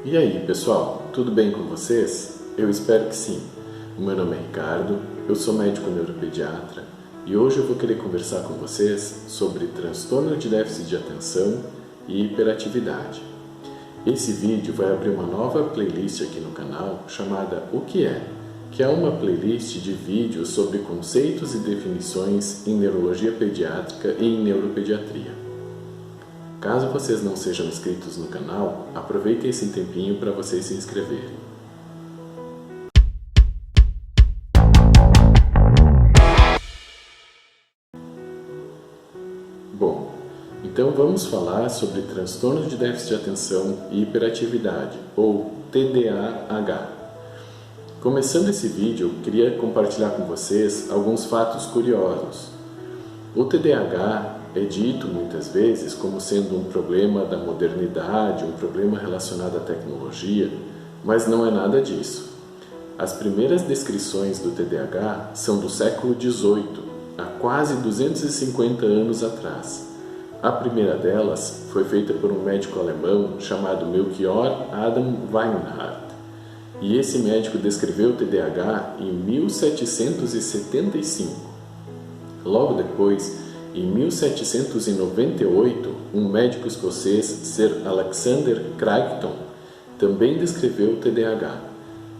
E aí, pessoal, tudo bem com vocês? Eu espero que sim. O meu nome é Ricardo, eu sou médico neuropediatra e hoje eu vou querer conversar com vocês sobre transtorno de déficit de atenção e hiperatividade. Esse vídeo vai abrir uma nova playlist aqui no canal chamada O que é? Que é uma playlist de vídeos sobre conceitos e definições em neurologia pediátrica e em neuropediatria. Caso vocês não sejam inscritos no canal, aproveitem esse tempinho para vocês se inscreverem. Bom, então vamos falar sobre transtorno de déficit de atenção e hiperatividade, ou TDAH. Começando esse vídeo, eu queria compartilhar com vocês alguns fatos curiosos. O TDAH é dito muitas vezes como sendo um problema da modernidade, um problema relacionado à tecnologia, mas não é nada disso. As primeiras descrições do TDAH são do século XVIII, há quase 250 anos atrás. A primeira delas foi feita por um médico alemão chamado Melchior Adam Weinhardt. E esse médico descreveu o TDAH em 1775. Logo depois, em 1798, um médico escocês, Sir Alexander Crichton, também descreveu o TDAH.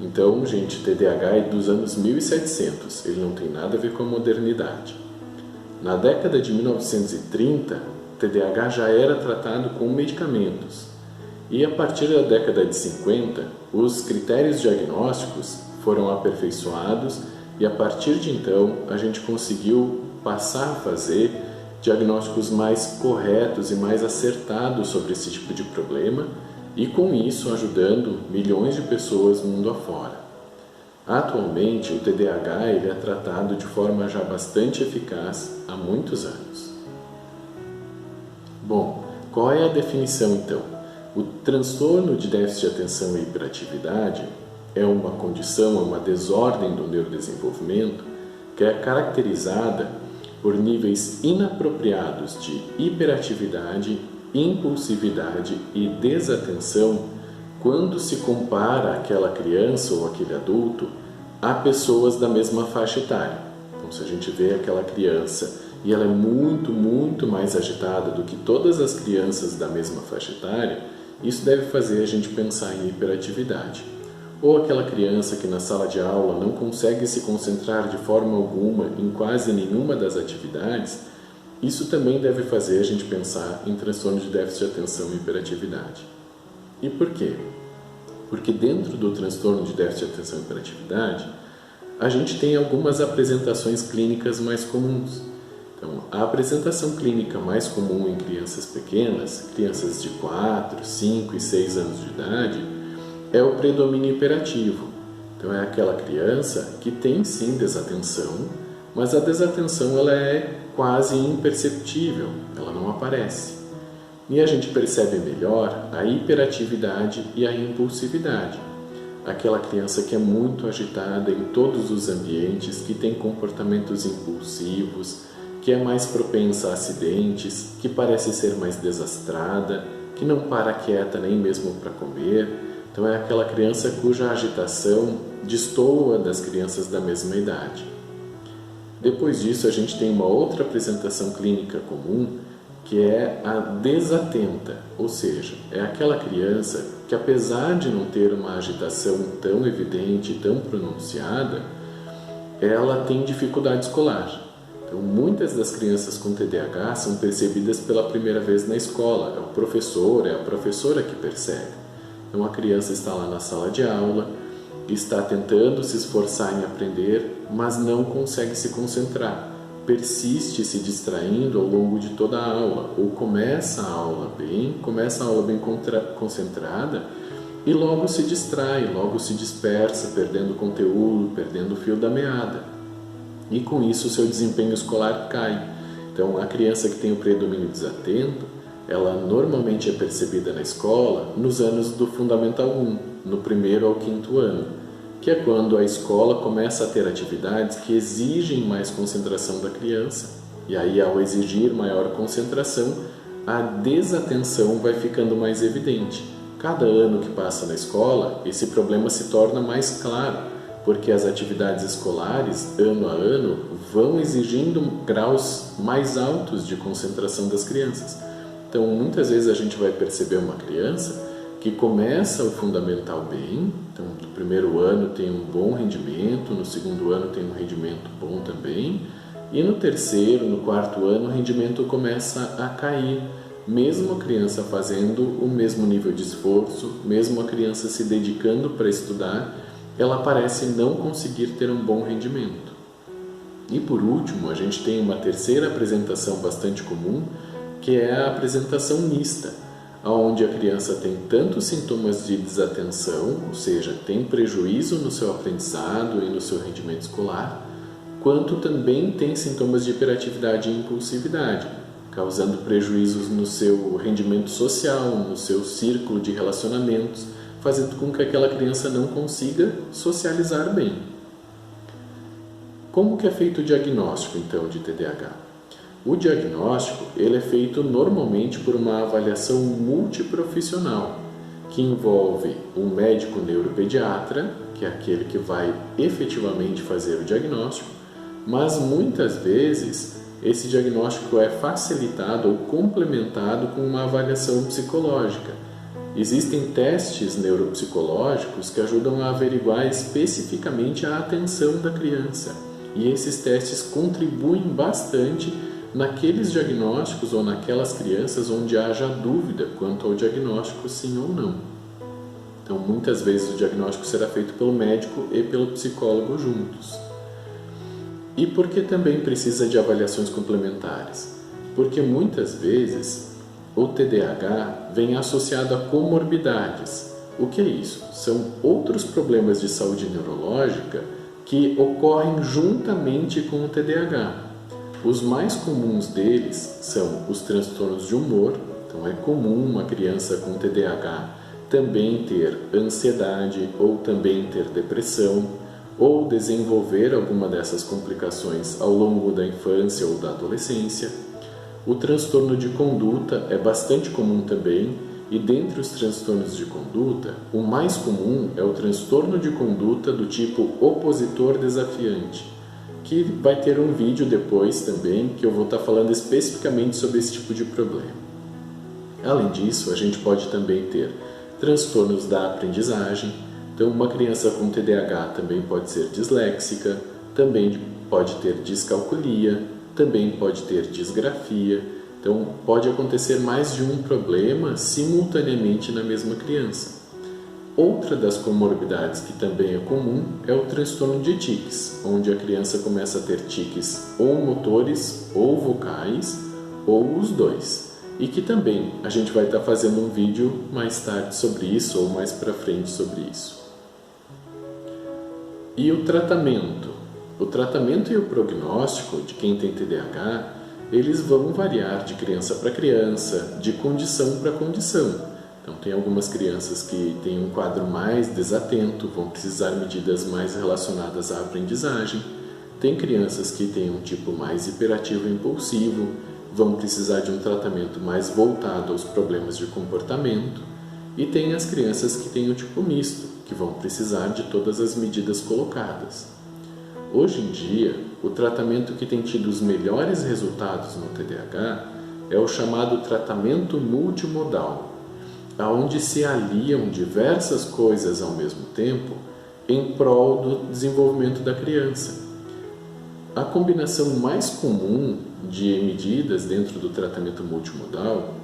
Então, gente, TDAH é dos anos 1700, ele não tem nada a ver com a modernidade. Na década de 1930, TDAH já era tratado com medicamentos. E a partir da década de 50, os critérios diagnósticos foram aperfeiçoados e a partir de então a gente conseguiu passar a fazer diagnósticos mais corretos e mais acertados sobre esse tipo de problema e com isso ajudando milhões de pessoas mundo afora. Atualmente o TDAH ele é tratado de forma já bastante eficaz há muitos anos. Bom, qual é a definição então? O transtorno de déficit de atenção e hiperatividade é uma condição, é uma desordem do neurodesenvolvimento que é caracterizada por níveis inapropriados de hiperatividade, impulsividade e desatenção quando se compara aquela criança ou aquele adulto a pessoas da mesma faixa etária. Então, se a gente vê aquela criança e ela é muito mais agitada do que todas as crianças da mesma faixa etária, isso deve fazer a gente pensar em hiperatividade. Ou aquela criança que na sala de aula não consegue se concentrar de forma alguma em quase nenhuma das atividades, isso também deve fazer a gente pensar em transtorno de déficit de atenção e hiperatividade. E por quê? Porque dentro do transtorno de déficit de atenção e hiperatividade, a gente tem algumas apresentações clínicas mais comuns. Então, a apresentação clínica mais comum em crianças pequenas, crianças de 4, 5 e 6 anos de idade, é o predomínio hiperativo. Então, é aquela criança que tem sim desatenção, mas a desatenção ela é quase imperceptível, ela não aparece. E a gente percebe melhor a hiperatividade e a impulsividade. Aquela criança que é muito agitada em todos os ambientes, que tem comportamentos impulsivos, que é mais propensa a acidentes, que parece ser mais desastrada, que não para quieta nem mesmo para comer. Então é aquela criança cuja agitação destoa das crianças da mesma idade. Depois disso a gente tem uma outra apresentação clínica comum que é a desatenta, ou seja, é aquela criança que apesar de não ter uma agitação tão evidente, tão pronunciada, ela tem dificuldade escolar. Então, muitas das crianças com TDAH são percebidas pela primeira vez na escola, é o professor, é a professora que percebe. Então, a criança está lá na sala de aula, está tentando se esforçar em aprender, mas não consegue se concentrar. Persiste se distraindo ao longo de toda a aula, ou começa a aula bem concentrada e logo se distrai, logo se dispersa, perdendo conteúdo, perdendo o fio da meada. E com isso o seu desempenho escolar cai. Então a criança que tem o predomínio desatento, ela normalmente é percebida na escola nos anos do Fundamental 1, no 1º ao 5º ano, que é quando a escola começa a ter atividades que exigem mais concentração da criança. E aí, ao exigir maior concentração, a desatenção vai ficando mais evidente. cada ano que passa na escola, esse problema se torna mais claro, porque as atividades escolares, ano a ano, vão exigindo graus mais altos de concentração das crianças. Então, muitas vezes a gente vai perceber uma criança que começa o fundamental bem, então no primeiro ano tem um bom rendimento, no segundo ano tem um rendimento bom também, e no terceiro, no quarto ano, o rendimento começa a cair, mesmo a criança fazendo o mesmo nível de esforço, mesmo a criança se dedicando para estudar, ela parece não conseguir ter um bom rendimento. E por último, a gente tem uma terceira apresentação bastante comum, que é a apresentação mista, onde a criança tem tanto sintomas de desatenção, ou seja, tem prejuízo no seu aprendizado e no seu rendimento escolar, quanto também tem sintomas de hiperatividade e impulsividade, causando prejuízos no seu rendimento social, no seu círculo de relacionamentos, fazendo com que aquela criança não consiga socializar bem. Como que é feito o diagnóstico, então, de TDAH? O diagnóstico ele é feito normalmente por uma avaliação multiprofissional, que envolve um médico neuropediatra, que é aquele que vai efetivamente fazer o diagnóstico, mas muitas vezes esse diagnóstico é facilitado ou complementado com uma avaliação psicológica. Existem testes neuropsicológicos que ajudam a averiguar especificamente a atenção da criança, e esses testes contribuem bastante naqueles diagnósticos ou naquelas crianças onde haja dúvida quanto ao diagnóstico sim ou não. Então, muitas vezes o diagnóstico será feito pelo médico e pelo psicólogo juntos. E por que também precisa de avaliações complementares? Porque muitas vezes o TDAH vem associado a comorbidades. O que é isso? São outros problemas de saúde neurológica que ocorrem juntamente com o TDAH. Os mais comuns deles são os transtornos de humor. Então é comum uma criança com TDAH também ter ansiedade ou também ter depressão ou desenvolver alguma dessas complicações ao longo da infância ou da adolescência. O transtorno de conduta é bastante comum também, e dentre os transtornos de conduta, o mais comum é o transtorno de conduta do tipo opositor desafiante, que vai ter um vídeo depois também que eu vou estar falando especificamente sobre esse tipo de problema. Além disso, a gente pode também ter transtornos da aprendizagem. Então, uma criança com TDAH também pode ser disléxica, também pode ter descalculia, também pode ter disgrafia. Então, pode acontecer mais de um problema simultaneamente na mesma criança. Outra das comorbidades que também é comum é o transtorno de tiques, onde a criança começa a ter tiques ou motores ou vocais, ou os dois. E que também a gente vai estar fazendo um vídeo mais tarde sobre isso, ou mais para frente sobre isso. E o tratamento? O tratamento e o prognóstico de quem tem TDAH, eles vão variar de criança para criança, de condição para condição. Então, tem algumas crianças que têm um quadro mais desatento, vão precisar de medidas mais relacionadas à aprendizagem. Tem crianças que têm um tipo mais hiperativo e impulsivo, vão precisar de um tratamento mais voltado aos problemas de comportamento. E tem as crianças que têm o tipo misto, que vão precisar de todas as medidas colocadas. Hoje em dia, o tratamento que tem tido os melhores resultados no TDAH é o chamado tratamento multimodal, onde se aliam diversas coisas ao mesmo tempo em prol do desenvolvimento da criança. A combinação mais comum de medidas dentro do tratamento multimodal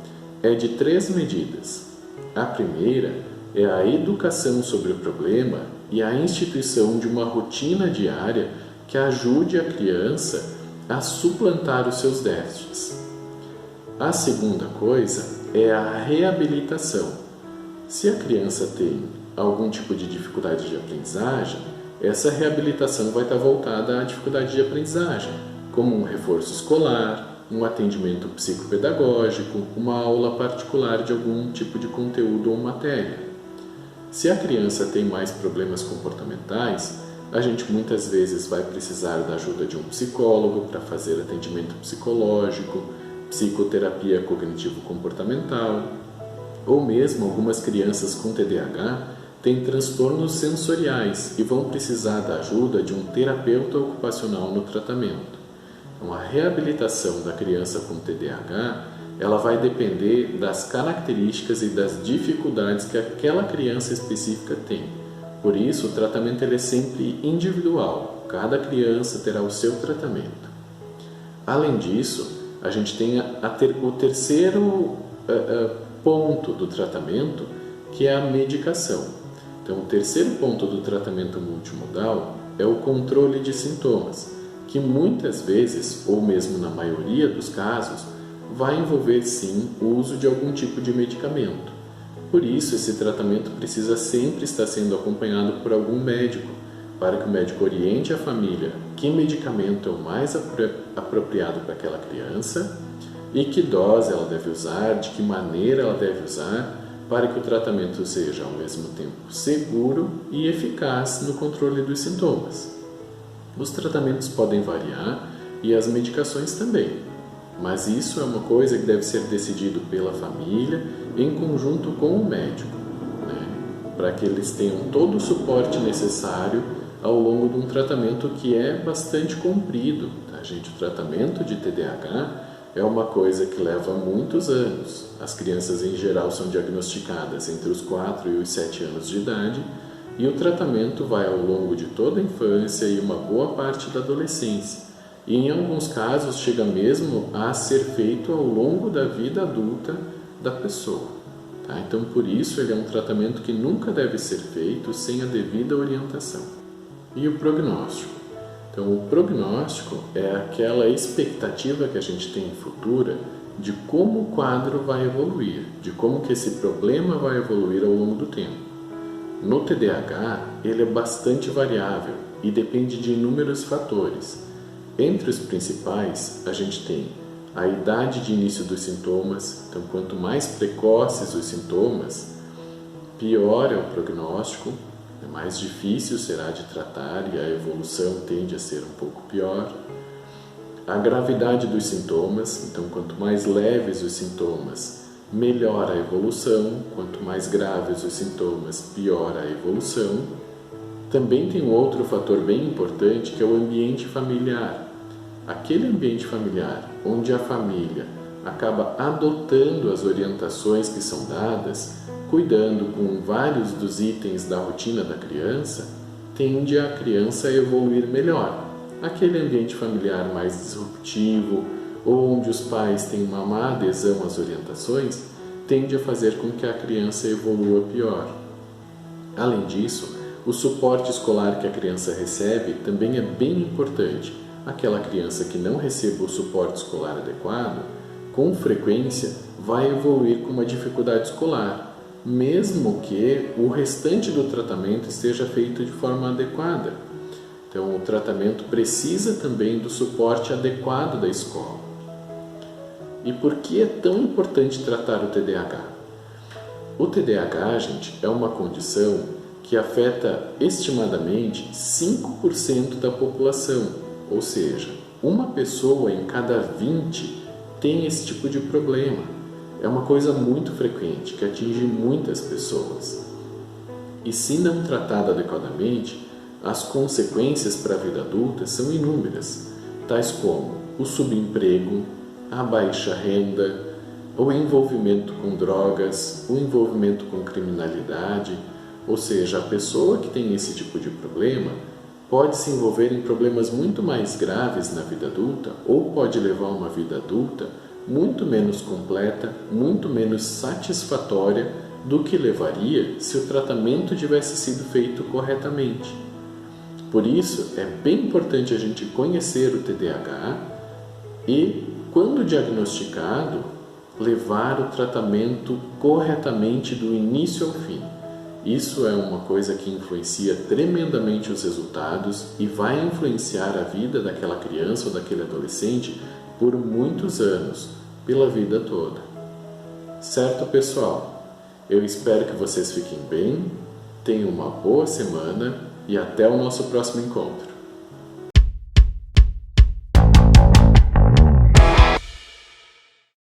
é de 3 medidas. A primeira é a educação sobre o problema e a instituição de uma rotina diária que ajude a criança a suplantar os seus déficits. A segunda coisa é a reabilitação. Se a criança tem algum tipo de dificuldade de aprendizagem, essa reabilitação vai estar voltada à dificuldade de aprendizagem, como um reforço escolar, um atendimento psicopedagógico, uma aula particular de algum tipo de conteúdo ou matéria. Se a criança tem mais problemas comportamentais, a gente muitas vezes vai precisar da ajuda de um psicólogo para fazer atendimento psicológico, psicoterapia cognitivo-comportamental, ou mesmo algumas crianças com TDAH têm transtornos sensoriais e vão precisar da ajuda de um terapeuta ocupacional no tratamento. Então, a reabilitação da criança com TDAH, ela vai depender das características e das dificuldades que aquela criança específica tem. Por isso, o tratamento ele é sempre individual, cada criança terá o seu tratamento. Além disso, a gente tem o terceiro ponto do tratamento, que é a medicação. Então, o terceiro ponto do tratamento multimodal é o controle de sintomas, que muitas vezes, ou mesmo na maioria dos casos, vai envolver sim o uso de algum tipo de medicamento. Por isso, esse tratamento precisa sempre estar sendo acompanhado por algum médico, para que o médico oriente a família que medicamento é o mais apropriado para aquela criança e que dose ela deve usar, de que maneira ela deve usar, para que o tratamento seja ao mesmo tempo seguro e eficaz no controle dos sintomas. Os tratamentos podem variar e as medicações também, mas isso é uma coisa que deve ser decidido pela família em conjunto com o médico, para que eles tenham todo o suporte necessário ao longo de um tratamento que é bastante comprido. Tá, gente? O tratamento de TDAH é uma coisa que leva muitos anos. As crianças em geral são diagnosticadas entre os 4 e os 7 anos de idade e o tratamento vai ao longo de toda a infância e uma boa parte da adolescência. E em alguns casos chega mesmo a ser feito ao longo da vida adulta da pessoa. Tá? Então, por isso, ele é um tratamento que nunca deve ser feito sem a devida orientação. E o prognóstico? Então, o prognóstico é aquela expectativa que a gente tem futura de como o quadro vai evoluir, de como que esse problema vai evoluir ao longo do tempo. No TDAH, ele é bastante variável e depende de inúmeros fatores. Entre os principais, a gente tem a idade de início dos sintomas. Então, quanto mais precoces os sintomas, pior é o prognóstico, mais difícil será de tratar e a evolução tende a ser um pouco pior. A gravidade dos sintomas, então quanto mais leves os sintomas, melhor a evolução, quanto mais graves os sintomas, pior a evolução. Também tem um outro fator bem importante que é o ambiente familiar. Aquele ambiente familiar onde a família acaba adotando as orientações que são dadas, cuidando com vários dos itens da rotina da criança, tende a criança a evoluir melhor. Aquele ambiente familiar mais disruptivo, ou onde os pais têm uma má adesão às orientações, tende a fazer com que a criança evolua pior. Além disso, o suporte escolar que a criança recebe também é bem importante. Aquela criança que não receba o suporte escolar adequado, com frequência vai evoluir com uma dificuldade escolar, mesmo que o restante do tratamento esteja feito de forma adequada. Então, o tratamento precisa também do suporte adequado da escola. E por que é tão importante tratar o TDAH? O TDAH, gente, é uma condição que afeta estimadamente 5% da população, ou seja, uma pessoa em cada 20 tem esse tipo de problema. É uma coisa muito frequente, que atinge muitas pessoas. E se não tratada adequadamente, as consequências para a vida adulta são inúmeras, tais como o subemprego, a baixa renda, o envolvimento com drogas, o envolvimento com criminalidade, ou seja, a pessoa que tem esse tipo de problema pode se envolver em problemas muito mais graves na vida adulta ou pode levar uma vida adulta muito menos completa, muito menos satisfatória do que levaria se o tratamento tivesse sido feito corretamente. Por isso, é bem importante a gente conhecer o TDAH e, quando diagnosticado, levar o tratamento corretamente do início ao fim. Isso é uma coisa que influencia tremendamente os resultados e vai influenciar a vida daquela criança ou daquele adolescente por muitos anos, pela vida toda. Certo, pessoal? Eu espero que vocês fiquem bem, tenham uma boa semana e até o nosso próximo encontro.